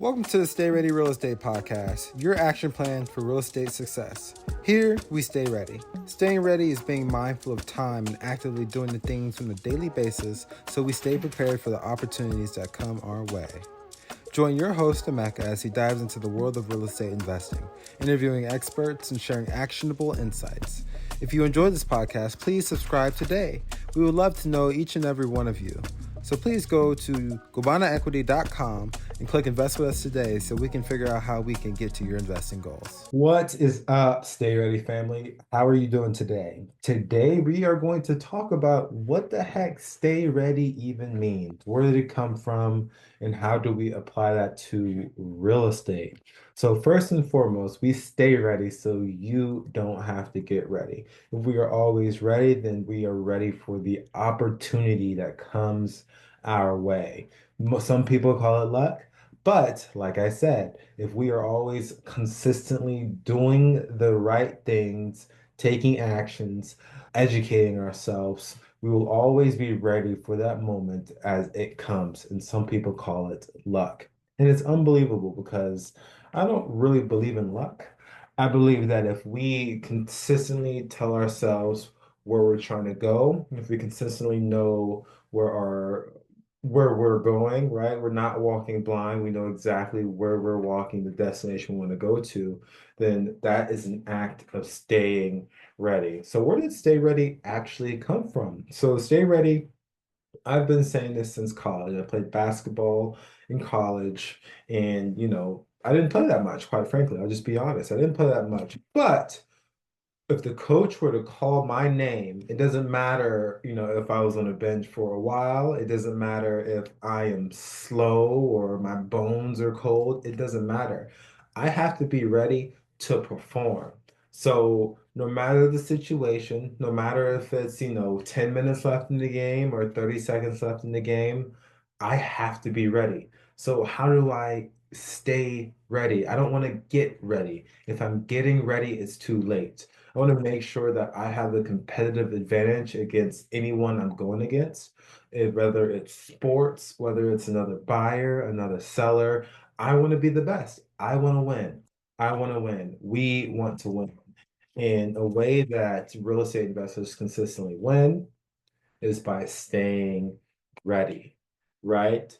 Welcome to the Stay Ready Real Estate Podcast, your action plan for real estate success. Here, we stay ready. Staying ready is being mindful of time and actively doing the things on a daily basis so we stay prepared for the opportunities that come our way. Join your host, Emeka, as he dives into the world of real estate investing, interviewing experts and sharing actionable insights. If you enjoyed this podcast, please subscribe today. We would love to know each and every one of you. So please go to GogbonnaEquity.com and click Invest with us today so we can figure out how we can get to your investing goals. What is up, Stay Ready family? How are you doing today? Today, we are going to talk about what the heck Stay Ready even means. Where did it come from? And how do we apply that to real estate? So first and foremost, we stay ready so you don't have to get ready. If we are always ready, then we are ready for the opportunity that comes our way. Some people call it luck, but like I said, if we are always consistently doing the right things, taking actions, educating ourselves, we will always be ready for that moment as it comes. And some people call it luck. And it's unbelievable because I don't really believe in luck. I believe that if we consistently tell ourselves where we're trying to go, if we consistently know where our where we're going, right? We're not walking blind. We know exactly where we're walking, the destination we want to go to, then that is an act of staying ready. So where did stay ready actually come from? So stay ready, I've been saying this since college. I played basketball in college, and I didn't play that much, quite frankly. I'll just be honest. I didn't play that much. But if the coach were to call my name, it doesn't matter, if I was on a bench for a while. It doesn't matter if I am slow or my bones are cold. It doesn't matter. I have to be ready to perform. So no matter the situation, no matter if it's, 10 minutes left in the game or 30 seconds left in the game, I have to be ready. So how do I stay ready? I don't want to get ready. If I'm getting ready, it's too late. I want to make sure that I have a competitive advantage against anyone I'm going against, whether it's sports, whether it's another buyer, another seller. I want to be the best. I want to win. I want to win. We want to win. And a way that real estate investors consistently win is by staying ready, right?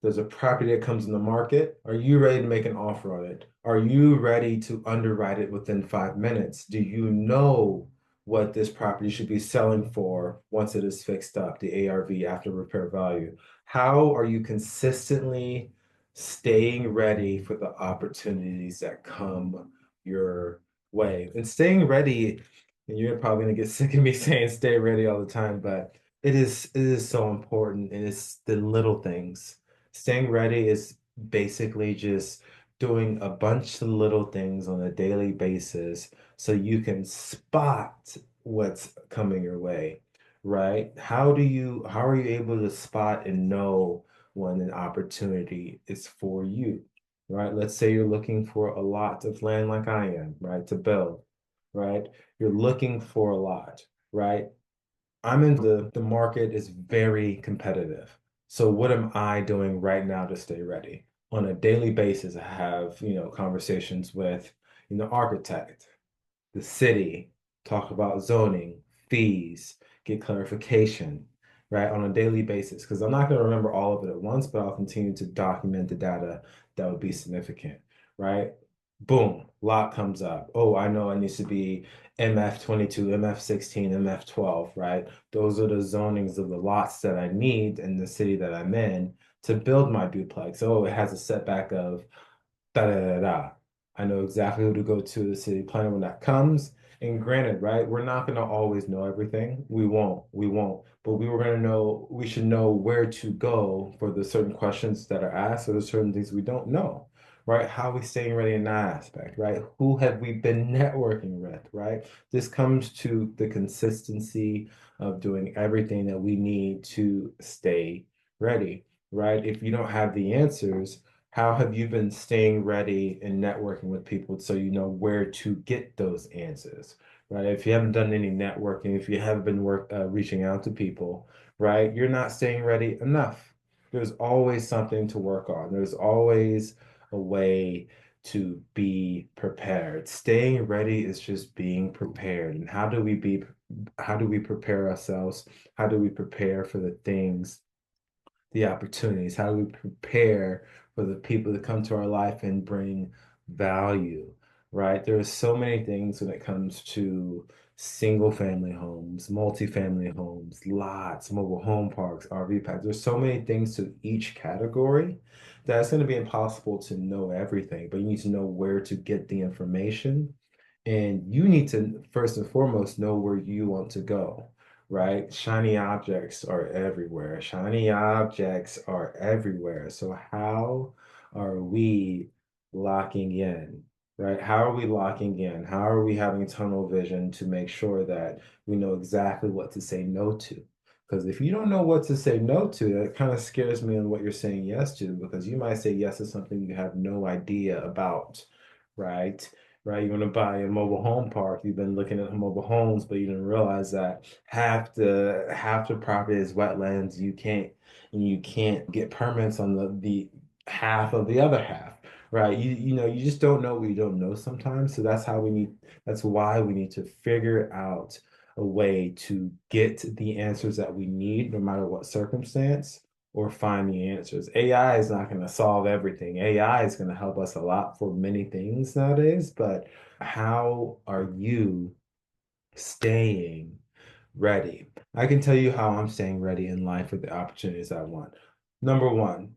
There's a property that comes in the market. Are you ready to make an offer on it? Are you ready to underwrite it within 5 minutes? Do you know what this property should be selling for once it is fixed up, the ARV, after repair value? How are you consistently staying ready for the opportunities that come your way? And staying ready, and you're probably gonna get sick of me saying stay ready all the time, but it is so important, and it's the little things. Staying ready is basically just doing a bunch of little things on a daily basis so you can spot what's coming your way, right? How are you able to spot and know when an opportunity is for you, right? Let's say you're looking for a lot of land like I am, right, to build, right? You're looking for a lot, right? I'm in the market is very competitive. So what am I doing right now to stay ready? On a daily basis, I have, conversations with, architect, the city, talk about zoning, fees, get clarification, right, on a daily basis. Because I'm not going to remember all of it at once, but I'll continue to document the data that would be significant, right? Boom, lot comes up. Oh, I know it needs to be MF22, MF16, MF12, right? Those are the zonings of the lots that I need in the city that I'm in to build my duplex. Oh, it has a setback of da da da da. I know exactly who to go to the city planner when that comes. And granted, right, we're not going to always know everything. We won't. But we should know where to go for the certain questions that are asked or the certain things we don't know, right? How are we staying ready in that aspect, right? Who have we been networking with, right? This comes to the consistency of doing everything that we need to stay ready, right? If you don't have the answers, how have you been staying ready and networking with people so you know where to get those answers, right? If you haven't done any networking, if you haven't been reaching out to people, right, you're not staying ready enough. there's always something to work on. There's always a way to be prepared. Staying ready is just being prepared. And how do we prepare ourselves? How do we prepare for the things, the opportunities? How do we prepare for the people that come to our life and bring value, right? There are so many things when it comes to single family homes, multifamily homes, lots, mobile home parks, RV parks. There's so many things to each category that it's going to be impossible to know everything, but you need to know where to get the information. And you need to, first and foremost, know where you want to go, right? Shiny objects are everywhere. Shiny objects are everywhere. So how are we locking in, right? How are we locking in? How are we having tunnel vision to make sure that we know exactly what to say no to? Because if you don't know what to say no to, that kind of scares me on what you're saying yes to, because you might say yes to something you have no idea about, right? Right? You want to buy a mobile home park. You've been looking at mobile homes, but you didn't realize that half the property is wetlands. You can't get permits on the half of the other half. Right? You just don't know what you don't know sometimes. So that's why we need to figure out a way to get the answers that we need, no matter what circumstance, or find the answers. AI is not going to solve everything. AI is going to help us a lot for many things nowadays, but how are you staying ready? I can tell you how I'm staying ready in life for the opportunities I want. Number one,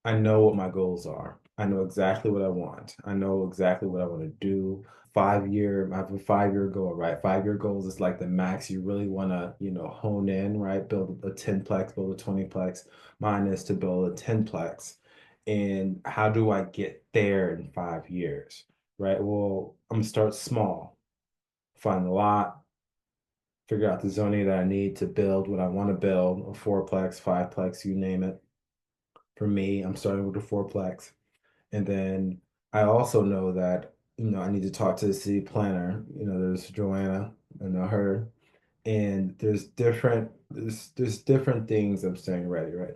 I know what my goals are. I know exactly what I want. I know exactly what I want to do. I have a 5 year goal, right? 5 year goals is like the max you really want to, hone in, right? Build a 10-plex, build a 20-plex. Mine is to build a 10-plex. And how do I get there in 5 years, right? Well, I'm gonna start small, find the lot, figure out the zoning that I need to build what I want to build, a fourplex, fiveplex, you name it. For me, I'm starting with a fourplex. And then I also know that, I need to talk to the city planner. There's Joanna, I know her. And there's different things I'm staying ready, right?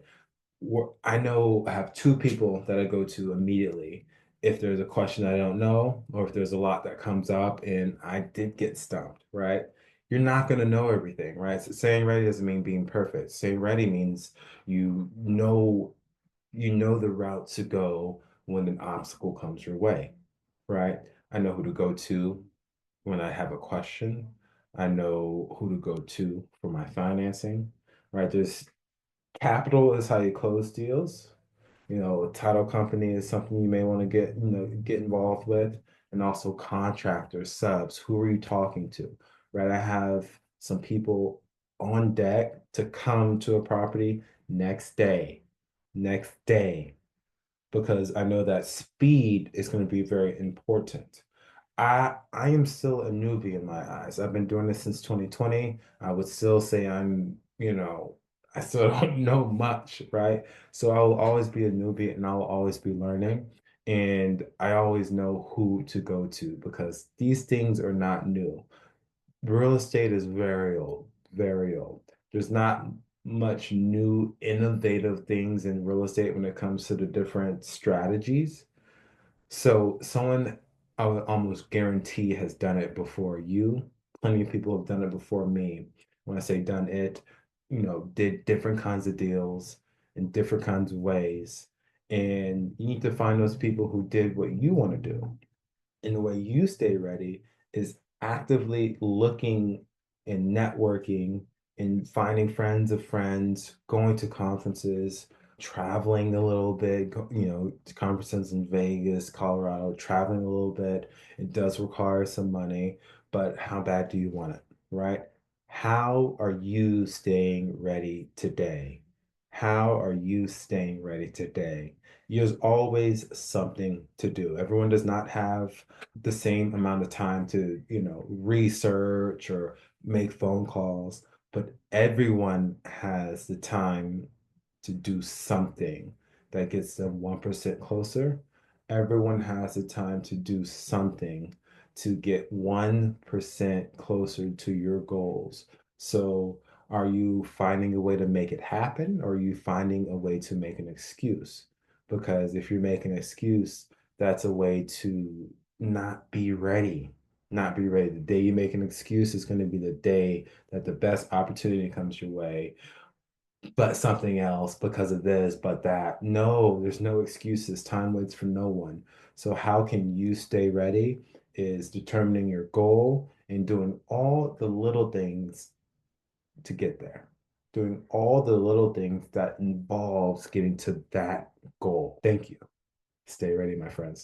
I know I have two people that I go to immediately if there's a question I don't know, or if there's a lot that comes up and I did get stumped, right? You're not going to know everything, right? So saying ready doesn't mean being perfect. Saying ready means you know you know the route to go when an obstacle comes your way, right? I know who to go to when I have a question. I know who to go to for my financing, right? There's capital is how you close deals. A title company is something you may want to get involved with, and also contractors, subs. Who are you talking to, right? I have some people on deck to come to a property next day, next day because I know that speed is going to be very important. I am still a newbie in my eyes. I've been doing this since 2020. I would still say I still don't know much, right? So I will always be a newbie and I will always be learning. And I always know who to go to because these things are not new. Real estate is very old, very old. There's not much new innovative things in real estate when it comes to the different strategies. So someone I would almost guarantee has done it before you. Plenty of people have done it before me. When I say done it, did different kinds of deals in different kinds of ways. And you need to find those people who did what you want to do. And the way you stay ready is actively looking and networking and finding friends of friends, going to conferences, traveling a little bit, to conferences in Vegas, Colorado, traveling a little bit. It does require some money, but how bad do you want it, right? How are you staying ready today? How are you staying ready today? There's always something to do. Everyone does not have the same amount of time to, research or make phone calls, but everyone has the time to do something that gets them 1% closer. Everyone has the time to do something to get 1% closer to your goals. So Are you finding a way to make it happen, or are you finding a way to make an excuse? Because if you're making an excuse, that's a way to not be ready. Not be ready. The day you make an excuse is going to be the day that the best opportunity comes your way, but something else because of this, but that. No, there's no excuses. Time waits for no one. So, how can you stay ready? Is determining your goal and doing all the little things to get there. Doing all the little things that involves getting to that goal. Thank you. Stay ready, my friends.